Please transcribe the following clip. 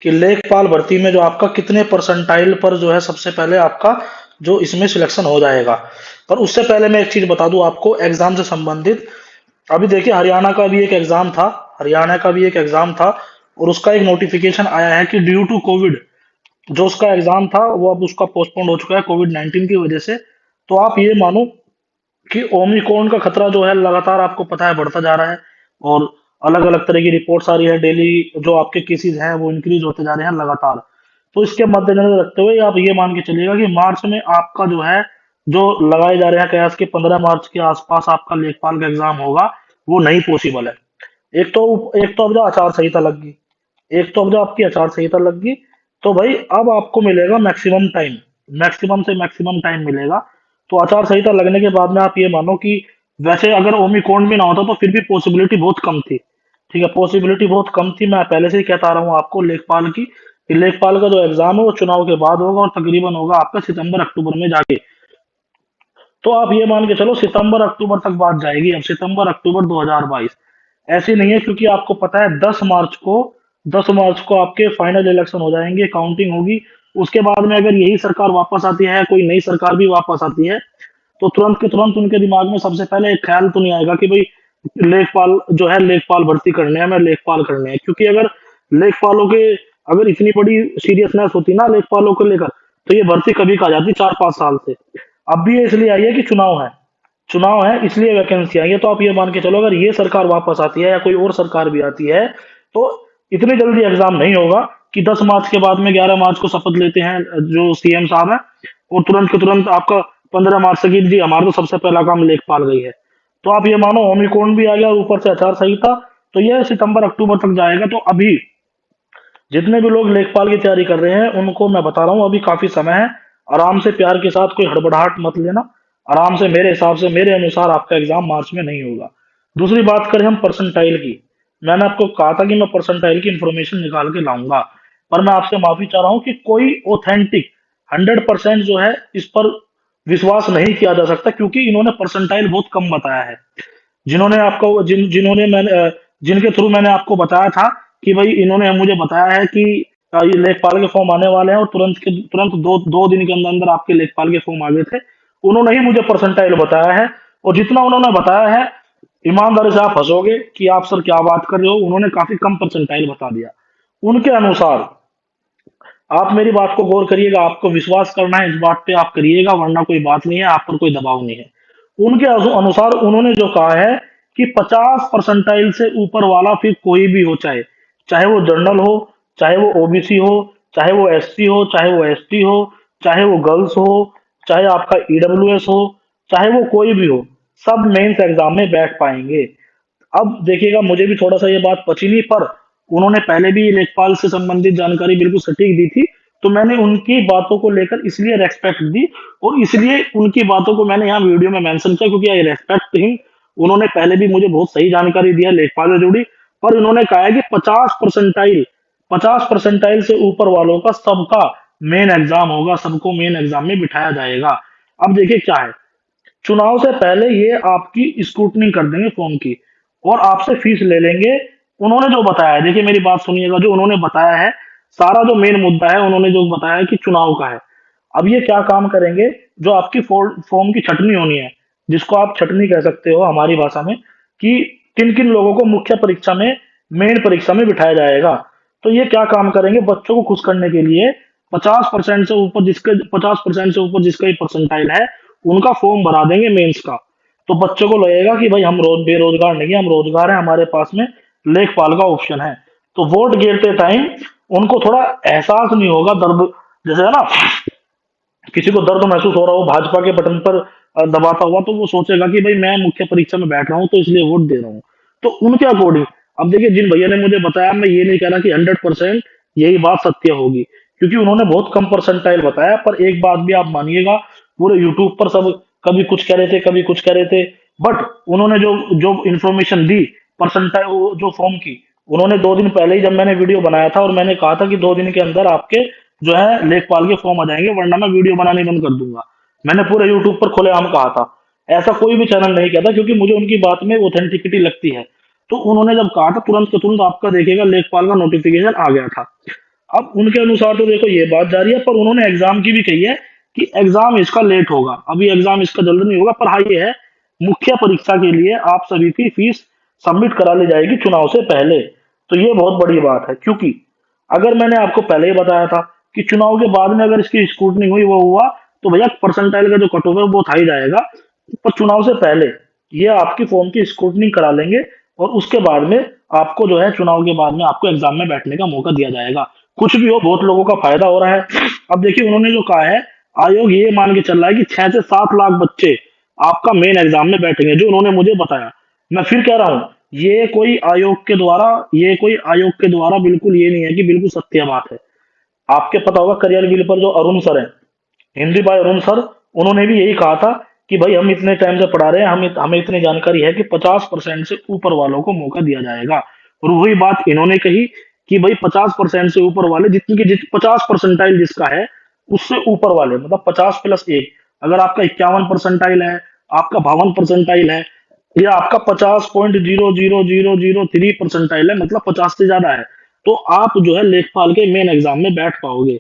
कि लेखपाल भर्ती में जो आपका कितने परसेंटाइल पर जो है सबसे पहले आपका जो इसमें सिलेक्शन हो जाएगा। पर उससे पहले मैं एक चीज बता दूं आपको एग्जाम से संबंधित। अभी देखिए हरियाणा का भी एक एग्जाम था, हरियाणा का भी एक एग्जाम था, और उसका एक नोटिफिकेशन आया है कि ड्यू टू कोविड जो उसका एग्जाम था वो अब उसका पोस्टपोन हो चुका है कोविड 19 की वजह से। तो आप ये मानो कि ओमिक्रॉन का खतरा जो है लगातार आपको पता है बढ़ता जा रहा है, और अलग अलग तरह की रिपोर्ट्स आ रही है डेली, जो आपके केसेस हैं वो इंक्रीज होते जा रहे हैं लगातार। तो इसके मद्देनजर रखते हुए आप ये मान के चलिएगा कि मार्च में आपका जो है जो लगाए जा रहे हैं कयास कि 15 मार्च के आसपास आपका लेखपाल का एग्जाम होगा, वो नहीं पॉसिबल है। एक तो अब जो आचार संहिता लग गई, एक तो अब जो आपकी आचार संहिता लग गई, तो भाई अब आपको मिलेगा मैक्सिमम टाइम, मैक्सिमम से मैक्सिमम टाइम मिलेगा। तो आचार संहिता लगने के बाद में आप ये मानो कि वैसे अगर ओमिक्रॉन भी ना होता तो फिर भी पॉसिबिलिटी बहुत कम थी। ठीक है, पॉसिबिलिटी बहुत कम थी, मैं पहले से ही कहता रहा हूँ आपको लेखपाल की कि लेखपाल का जो एग्जाम है वो चुनाव के बाद होगा, और तकरीबन होगा आपका सितंबर अक्टूबर में जाके। तो आप ये मान के चलो सितंबर अक्टूबर तक बात जाएगी, अब सितंबर अक्टूबर 2022 ऐसे नहीं है, क्योंकि आपको पता है 10 मार्च को आपके फाइनल इलेक्शन हो जाएंगे, काउंटिंग होगी। उसके बाद में अगर यही सरकार वापस आती है, कोई नई सरकार भी वापस आती है, तो तुरंत के तुरंत उनके दिमाग में सबसे पहले एक ख्याल तो नहीं आएगा कि भाई लेखपाल जो है लेखपाल भर्ती करने हैं, मैं लेखपाल करने हैं। क्योंकि अगर लेखपालों के अगर इतनी बड़ी सीरियसनेस होती ना लेखपालों को लेकर, तो ये भर्ती कभी का जाती 4-5 साल से। अब भी ये इसलिए आई है कि चुनाव है इसलिए वैकेंसी आई है। तो आप ये मान के चलो अगर ये सरकार वापस आती है या कोई और सरकार भी आती है, तो इतनी जल्दी एग्जाम नहीं होगा कि 10 मार्च के बाद में 11 मार्च को शपथ लेते हैं जो सीएम साहब है, और तुरंत के तुरंत आपका 15 मार्च से जी हमारा तो सबसे पहला काम लेखपाल गई है। तो आप ये मानो ओमिक्रॉन भी आ गया और ऊपर से आचार संहिता, तो यह सितंबर अक्टूबर तक जाएगा। तो अभी जितने भी लोग लेखपाल की तैयारी कर रहे हैं उनको मैं बता रहा हूँ अभी काफी समय है, आराम से प्यार के साथ, कोई हड़बड़ाहट मत लेना, आराम से मेरे हिसाब से मेरे अनुसार आपका एग्जाम मार्च में नहीं होगा। दूसरी बात करें हम परसेंटाइल की, मैंने आपको कहा था कि मैं परसेंटाइल की इंफॉर्मेशन निकाल के लाऊंगा, पर मैं आपसे माफी चाह रहा हूँ कि कोई ऑथेंटिक 100% जो है इस पर विश्वास नहीं किया जा सकता, क्योंकि इन्होंने परसेंटाइल बहुत कम बताया है। जिन्होंने आपको जिन्होंने जिनके थ्रू मैंने आपको बताया था कि भाई इन्होंने मुझे बताया है कि ये लेखपाल के फॉर्म आने वाले हैं, और तुरंत दो दो दिन के अंदर अंदर आपके लेखपाल के फॉर्म आ गए थे, उन्होंने ही मुझे परसेंटाइल बताया है। और जितना उन्होंने बताया है, ईमानदारी से आप हंसोगे कि आप सर क्या बात कर रहे हो, उन्होंने काफी कम परसेंटाइल बता दिया उनके अनुसार। आप मेरी बात को गौर करिएगा, आपको विश्वास करना है इस बात पे आप करिएगा, वरना कोई बात नहीं है, आप पर कोई दबाव नहीं है। उनके अनुसार उन्होंने जो कहा है कि 50 परसेंटाइल से ऊपर वाला फिर कोई भी हो, चाहे चाहे वो जनरल हो, चाहे वो ओबीसी हो, चाहे वो एससी हो, चाहे वो एसटी हो, चाहे वो गर्ल्स हो, चाहे आपका ईडब्ल्यूएस हो, चाहे वो कोई भी हो, सब मेंस एग्जाम में बैठ पाएंगे। अब देखिएगा मुझे भी थोड़ा सा ये बात पची नहीं, पर उन्होंने पहले भी लेखपाल से संबंधित जानकारी बिल्कुल सटीक दी थी, तो मैंने उनकी बातों को लेकर इसलिए रेस्पेक्ट दी, और इसलिए उनकी बातों को मैंने यहाँ वीडियो में मेंशन किया, क्योंकि आई रेस्पेक्ट हिम। उन्होंने पहले भी मुझे बहुत सही जानकारी दी है लेखपाल से जुड़ी, पर इन्होंने कहा है कि 50 परसेंटाइल से ऊपर वालों का सबका मेन एग्जाम होगा, सबको मेन एग्जाम में बिठाया जाएगा। अब देखिए क्या है, चुनाव से पहले ये आपकी स्क्रूटनी कर देंगे फॉर्म की, और आपसे फीस ले लेंगे। उन्होंने जो बताया है, देखिए मेरी बात सुनिएगा, जो उन्होंने बताया है सारा जो मेन मुद्दा है उन्होंने जो बताया है कि चुनाव का है। अब ये क्या काम करेंगे, जो आपकी फॉर्म की छटनी होनी है, जिसको आप छटनी कह सकते हो हमारी भाषा में, कि किन किन लोगों को मुख्य परीक्षा में, मेन परीक्षा में बिठाया जाएगा। तो ये क्या काम करेंगे, बच्चों को खुश करने के लिए 50% से ऊपर जिसका ही परसेंटाइल है उनका फॉर्म भरा देंगे मेंस का। तो बच्चों को लगेगा कि भाई हम रोज बेरोजगार नहीं है, हम रोजगार है, हमारे पास में लेखपाल का ऑप्शन है। तो वोट गिरते टाइम उनको थोड़ा एहसास नहीं होगा दर्द, जैसे है ना, किसी को दर्द महसूस हो रहा हो भाजपा के बटन पर दबाता हुआ, तो वो सोचेगा कि भाई मैं मुख्य परीक्षा में बैठ रहा हूँ तो इसलिए वोट दे रहा हूँ। तो उनके अकॉर्डिंग, अब देखिए जिन भैया ने मुझे बताया, मैं ये नहीं कह रहा कि 100% यही बात सत्य होगी, क्योंकि उन्होंने बहुत कम परसेंटाइल बताया। पर एक बात भी आप मानिएगा, पूरे यूट्यूब पर सब कभी कुछ कह रहे थे, कभी कुछ कह रहे थे, बट उन्होंने जो जो इन्फॉर्मेशन दी परसेंटाइल जो फॉर्म की, उन्होंने 2 दिन पहले ही, जब मैंने वीडियो बनाया था और मैंने कहा था कि 2 दिन के अंदर आपके जो है लेखपाल के फॉर्म आ जाएंगे, वरना मैं वीडियो बनाने बंद कर दूंगा, मैंने पूरे यूट्यूब पर खुलेआम कहा था। ऐसा कोई भी चैनल नहीं कहता, क्योंकि मुझे उनकी बात में ऑथेंटिसिटी लगती है। तो उन्होंने जब कहा था तुरंत के तुरंत आपका देखिएगा लेखपाल का नोटिफिकेशन आ गया था। अब उनके अनुसार तो देखो ये बात जारी है, पर उन्होंने एग्जाम की भी कही है कि एग्जाम इसका लेट होगा, अभी एग्जाम इसका जल्द नहीं होगा, पर हाँ ये है मुख्य परीक्षा के लिए आप सभी की फीस सबमिट करा ली जाएगी चुनाव से पहले। तो ये बहुत बड़ी बात है, क्योंकि अगर मैंने आपको पहले ही बताया था कि चुनाव के बाद में अगर इसकी स्क्रूटनी हुई वो हुआ, तो भैया परसेंटाइल का जो कट ऑफ है वो था ही जाएगा। पर चुनाव से पहले ये आपकी फॉर्म की स्क्रूटनी करा लेंगे, और उसके बाद में आपको जो है चुनाव के बाद में आपको एग्जाम में बैठने का मौका दिया जाएगा। कुछ भी हो, बहुत लोगों का फायदा हो रहा है। अब देखिए उन्होंने जो कहा है, आयोग ये मान के चल रहा है कि 6 से 7 लाख बच्चे आपका मेन एग्जाम में बैठेंगे, जो उन्होंने मुझे बताया। मैं फिर कह रहा हूँ, ये कोई आयोग के द्वारा बिल्कुल ये नहीं है कि बिल्कुल सत्य बात है। आपके पता होगा करियर विल पर जो अरुण सर हैं, हिंदी भाई अरुण सर, उन्होंने भी यही कहा था कि भाई हम इतने टाइम से पढ़ा रहे हैं, हमें इतनी जानकारी है कि 50% से ऊपर वालों को मौका दिया जाएगा। और वही बात इन्होंने कही कि भाई 50% से ऊपर वाले, जितनी की 50 परसेंटाइल जिसका है उससे ऊपर वाले, मतलब 50+1, अगर आपका 51 परसेंटाइल है, आपका 52 परसेंटाइल है, या आपका 50.00003 परसेंटाइल है, मतलब 50 से ज्यादा है, तो आप जो है लेखपाल के मेन एग्जाम में बैठ पाओगे।